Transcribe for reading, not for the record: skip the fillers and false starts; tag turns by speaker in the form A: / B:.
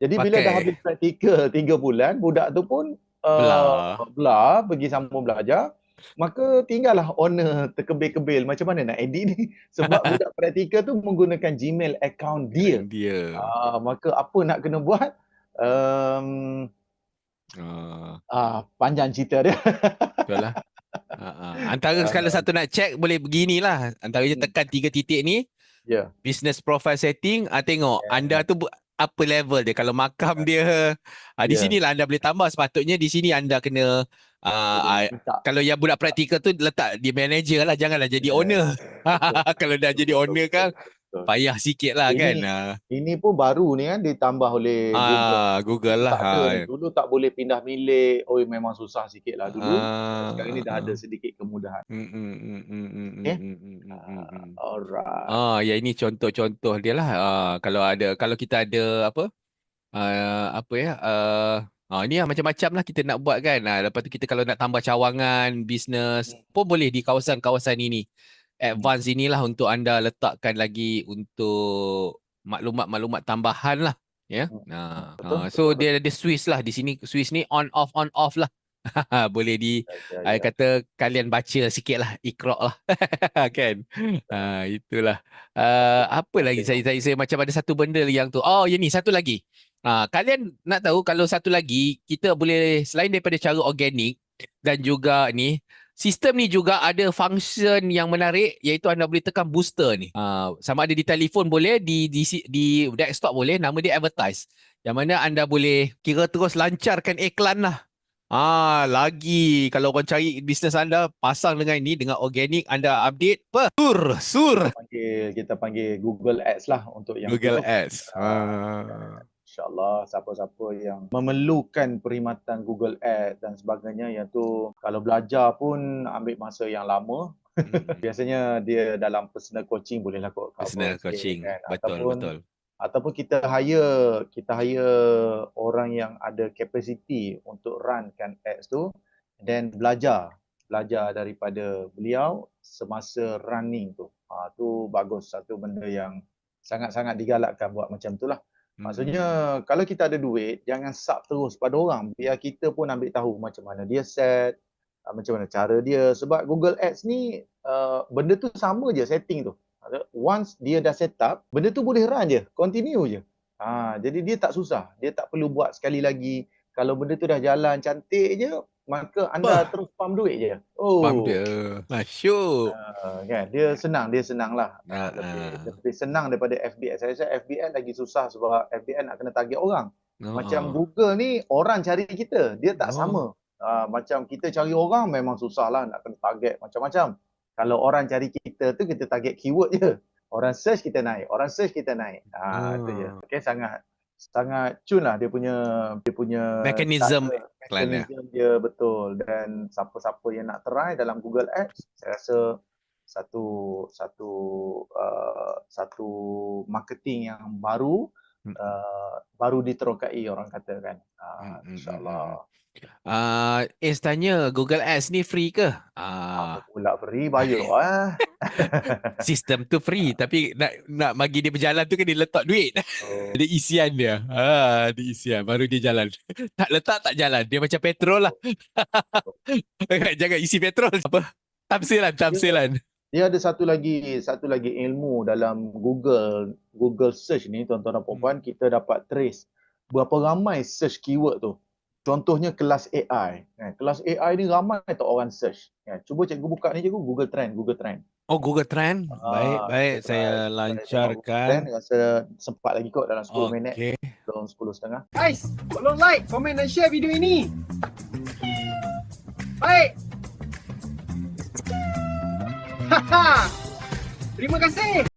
A: Jadi bila dah
B: Pakai
A: habis praktikal 3 bulan, budak tu pun
B: belah.
A: belah, pergi sambung belajar. Maka tinggallah owner terkebil-kebil macam mana nak edit ni. Sebab budak praktikal tu menggunakan Gmail account dia.
B: Dia.
A: Maka apa nak kena buat? Um,
B: Ah,
A: Panjang cerita dia.
B: betul lah. Antara kalau satu nak check boleh beginilah. Antaranya
A: Hmm,
B: tekan 3 titik ni,
A: Ya.
B: business profile setting, tengok anda
A: Yeah.
B: tu apa level dia. Kalau makam dia, di
A: Ya.
B: sinilah anda boleh tambah. Sepatutnya di sini anda kena
A: Boleh minta.
B: kalau yang budak praktikal tu letak di manager lah, janganlah jadi
A: Ya.
B: owner.
A: Betul.
B: Kalau dah
A: Betul,
B: jadi
A: betul,
B: owner
A: betul,
B: kan
A: betul.
B: payah sikit lah kan.
A: Ini pun baru ni kan ditambah oleh Google.
B: Google
A: Dulu
B: lah.
A: tak ada ni. Dulu tak boleh pindah milik. Oh, memang susah sikit lah dulu. Sekarang ni dah ada
B: Ah,
A: sedikit kemudahan.
B: mm, mm, mm, mm, mm, mm,
A: Okay.
B: mm, mm, mm, mm, mm.
A: Alright.
B: Ya ini contoh-contoh dia lah. Kalau kita ada apa? Apa ya? Ini lah macam-macam lah kita nak buat kan. Lepas tu kita kalau nak tambah cawangan, bisnes pun boleh di kawasan-kawasan ini.
A: Hmm.
B: Advance inilah untuk anda letakkan lagi untuk maklumat-maklumat tambahan lah. Ya.
A: Betul,
B: So
A: betul, betul.
B: dia ada Swiss lah di sini. Swiss ni on off lah. Boleh
A: Ya,
B: I
A: ya.
B: kata kalian baca sikit lah, ikrok lah. Kan. Itulah.
A: Okey.
B: Apa lagi
A: Tengok.
B: saya macam ada satu benda yang tu. Oh, ya ni satu lagi. Kalian nak tahu kalau satu lagi kita boleh selain daripada cara organik dan juga ni sistem ni juga ada function yang menarik iaitu anda boleh tekan booster ni. Sama ada di telefon boleh, di desktop boleh, nama dia advertise. Yang mana anda boleh kira terus lancarkan iklan lah. Lagi kalau orang cari bisnes anda pasang dengan ini dengan organik anda update sur
A: Kita panggil Google Ads lah untuk yang tu
B: Google
A: tu.
B: Ads.
A: InsyaAllah siapa-siapa yang memerlukan perkhidmatan Google Ads dan sebagainya yang tu kalau belajar pun ambil masa yang lama. Biasanya dia dalam personal coaching bolehlah kot cover
B: Personal
A: sikit
B: coaching.
A: kan.
B: Betul, betul.
A: Ataupun kita hire orang yang ada capacity untuk runkan ads tu dan belajar daripada beliau semasa running tu. Tu bagus, satu benda yang sangat-sangat digalakkan buat macam tu lah. Maksudnya kalau kita ada duit jangan sub terus pada orang, biar kita pun ambil tahu macam mana dia set, macam mana cara dia, sebab Google Ads ni benda tu sama je setting tu. Once dia dah set up, benda tu boleh run je, continue je. Jadi dia tak susah, dia tak perlu buat sekali lagi. Kalau benda tu dah jalan cantik je, maka anda
B: Bah,
A: terus pump duit je.
B: pam
A: Oh,
B: dia. Masyuk.
A: kan dia senang lah.
B: Ah,
A: Lebih senang daripada FBS. Saya rasa FBS lagi susah sebab FBS nak kena target orang. Macam
B: ah.
A: Google ni orang cari kita, dia tak
B: Oh.
A: sama. Macam kita cari orang memang susah lah nak kena target macam-macam. Kalau orang cari kita tu kita target keyword je. Orang search kita naik, orang search kita naik. Itu je. Okay, sangat sangat cun lah dia punya
B: Mekanism
A: cara,
B: iklan dia.
A: mekanisme dia betul. Dan siapa-siapa yang nak try dalam Google Ads, saya rasa satu satu satu marketing yang baru diterokai orang kata kan. InsyaAllah.
B: Tanya Google Ads ni free ke?
A: Apa pula free, bayar
B: Sistem tu free tapi nak bagi dia berjalan tu kan dia letak duit.
A: Oh.
B: Ada isian dia. Ada isian baru dia jalan. Tak letak tak jalan. Dia macam petrol lah. Jangan isi petrol. Apa?
A: Dia,
B: Tamsilan.
A: dia ada satu lagi ilmu dalam Google search ni, tuan-tuan dan puan-puan, kita dapat trace berapa ramai search keyword tu. Contohnya kelas AI. Kelas AI ni ramai tak orang search. Cuba cikgu buka ni cikgu, Google Trend.
B: Oh, Google Trend. Baik, baik.
A: Google
B: Saya
A: Trend. Kita tengok Google Trend,
B: lancarkan.
A: rasa sempat lagi kot dalam 10 minit.
B: Okey.
A: Belum 10.30.
C: Guys, tolong like, komen dan share video ini. Baik. Haha. Terima kasih.